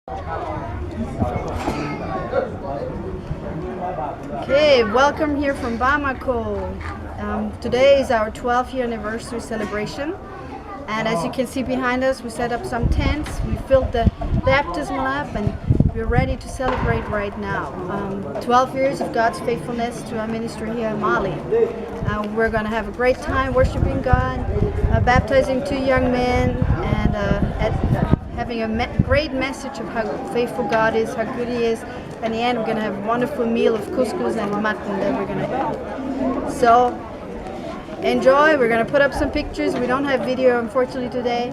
Okay, welcome here from Bamako. Today is our 12th year anniversary celebration, and as you can see behind us, we set up some tents, we filled the baptismal up, and we're ready to celebrate right now. 12 years of God's faithfulness to our ministry here in Mali. We're going to have a great time worshiping God, baptizing 2 young men, and having a great message of how faithful God is, how good He is. In the end, we're going to have a wonderful meal of couscous and mutton that we're going to eat. So enjoy. We're going to put up some pictures. We don't have video, unfortunately, today.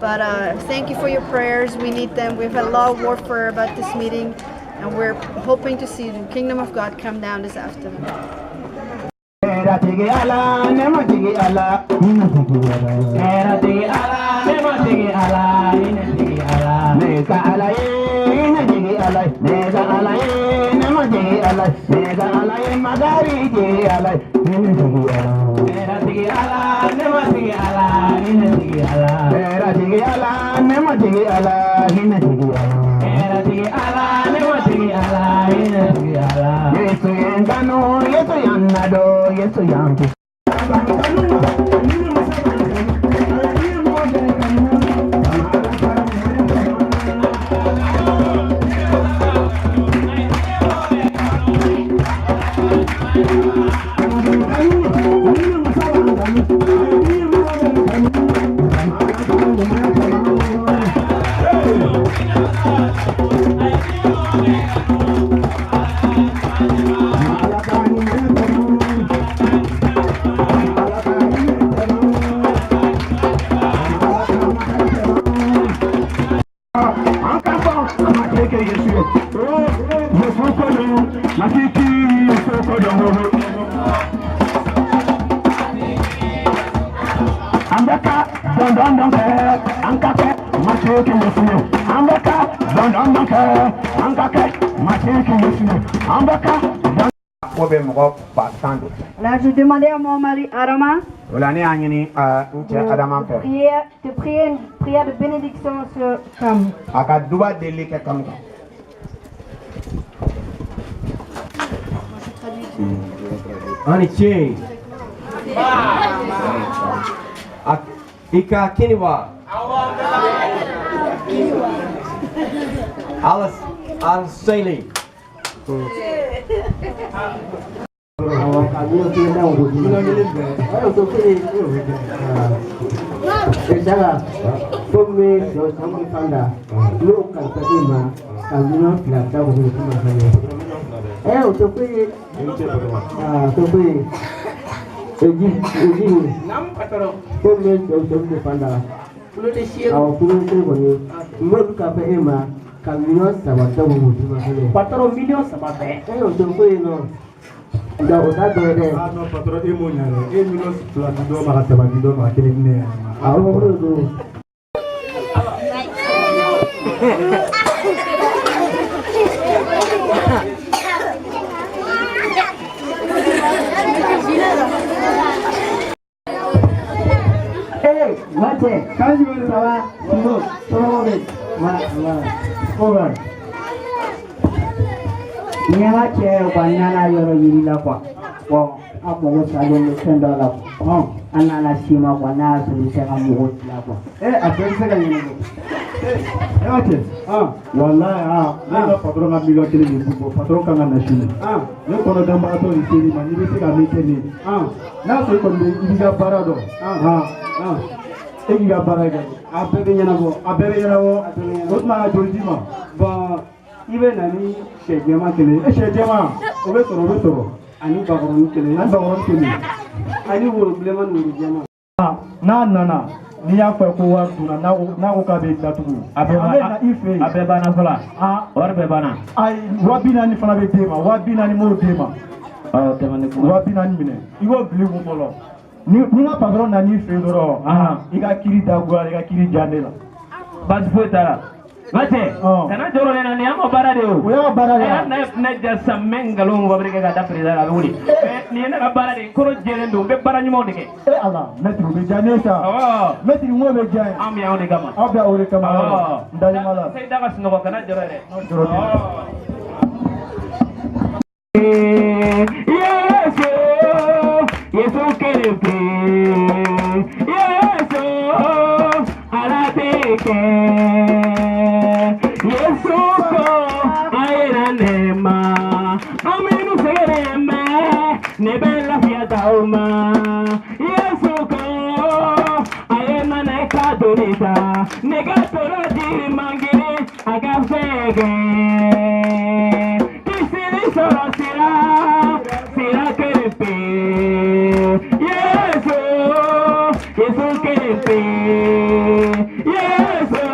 But thank you for your prayers. We need them. We've had a lot of warfare about this meeting, and we're hoping to see the kingdom of God come down this afternoon. Là, je demandais à mon mari Arama de prier une prière de bénédiction sur femme. Aniche. Ika Kiniwa. Alice Al-Saili. Ni y'a fɔ ko wari dunna n'a ko k'a bɛ datugu a bɛɛ banna fɔlɔ wari bɛɛ banna ayi 40,000 fana bɛ d'e ma 40,000 m'o d'e ma 40,000 minɛ i b'o bili kun fɔlɔ ni ka patron nan'i fɛ yen dɔrɔn i ka kiiri dagoya i ka kiiri diya ne la baasi foyi t'a la Mate, kana joro le na ni amo barade o. Oya barade. Na jasa mengalo ngo brike ga da prida la wuri. Ni na ga barade koro jere ndo be barani mo deke. Allah, metri be jane sa. Metri mo be jane. Am ya ode gama. Abia ore kama. Ndali mala. Sai daga sino kana joro re. Yesu, Yesu kerepe. Yesu, alabeke. Yesu ko ayera nema. Aminu segereme, nebela fiata uma. Yesu ko ayema neka donita. Nega toro diri mangiri agafege. Sira kerepe. Yesu, Yesu kerepe. Yesu,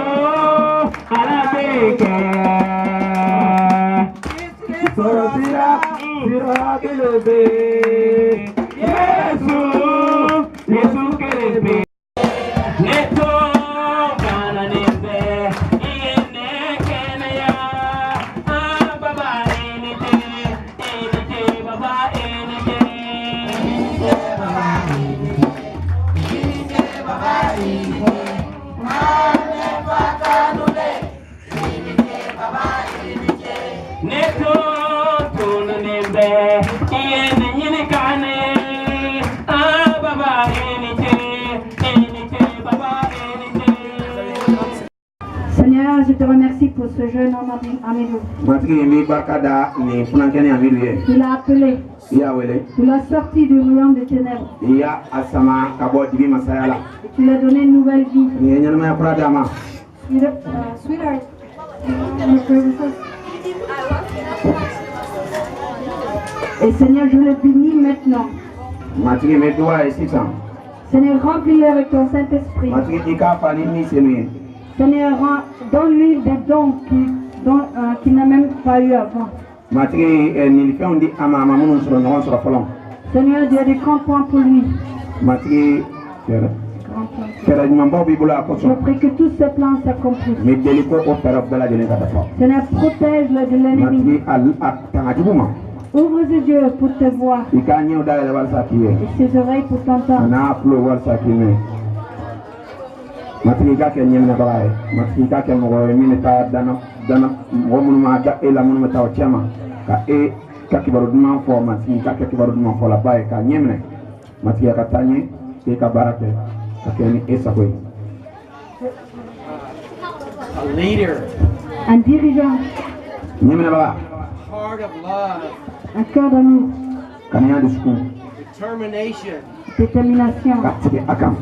alabeke. Sira kerepe. Yesu, Yesu kerepe. Neto kana nembe. Iene kenya. Baba enite. Baba enite. Neto tuna nembe. Iene nyine kane. Baba enite. Baba enite. Seigneur, je te remercie pour ce jeune homme Amélie. Tu l'as appelé. Tu l'as sorti du royaume des ténèbres. Et tu lui as donné une nouvelle vie. Sweetheart. Et Seigneur, je le bénis maintenant. Seigneur, remplis-le avec ton Saint-Esprit. Seigneur, donne-lui des dons qu'il n'a même pas eu avant. Seigneur, Dieu a des grands plans pour lui. Je prie que tous ces plans s'accomplissent. Seigneur, protège-le de l'ennemi. Ouvre ses yeux pour te voir et ses oreilles pour t'entendre. Matrika ke nyemna bae matrika ke mo mi ta dana mo mun ma da e la mun ma ta chama ka e ka kibaru duma fo matrika ka kibaru duma fo la bae ka nyemne matrika ka tanye e ka barake ka ke ni esa koy A leader. Un dirigeant, nyemna ba Heart of love. un cœur d'amour, kanya disku Determination. détermination ka tike akam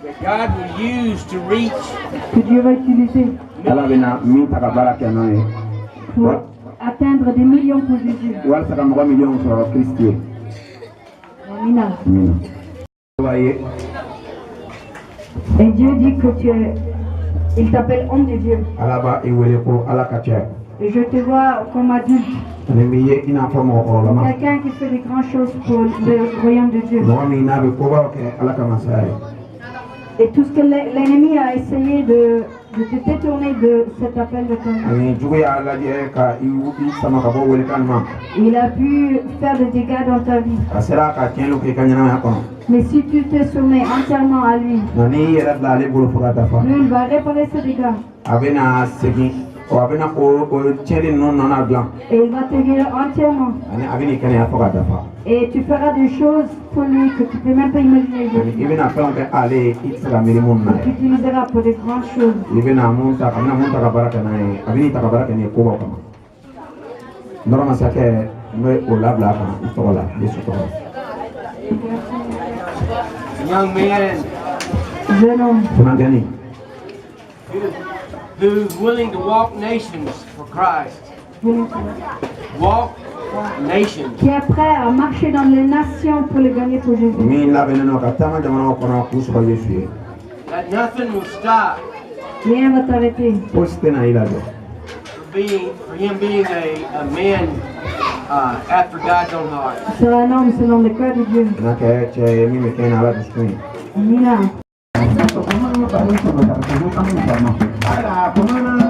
That God will use to reach. que Dieu va utiliser ala bena mi ta ka barake no e pour atteindre des millions pour Jésus. wal sa ka mo million sur Christ. Amina. Voyez. Et Dieu dit que il t'appelle homme de Dieu. Alaba e wele ko ala ka tia Et je te vois comme adulte. Quelqu'un qui fait des grandes choses pour le royaume de Dieu. Et tout ce que l'ennemi a essayé de te détourner de cet appel de ton vie. Il a pu faire des dégâts dans ta vie. Mais si tu te soumets entièrement à lui, lui il va réparer ces dégâts. Et il va te guérir entièrement. Et tu feras des choses pour lui que tu ne peux même pas imaginer. Tu utiliseras pour des grandes choses. Young man Jeune homme who's willing to walk nations for Christ. Walk nations. qui est prêt à marcher dans les nations pour les gagner pour Jésus. That nothing will stop Rien ne va t'arrêter. for him being a man after God's own heart. C'est un homme selon le cœur de Dieu. Amina. Ala,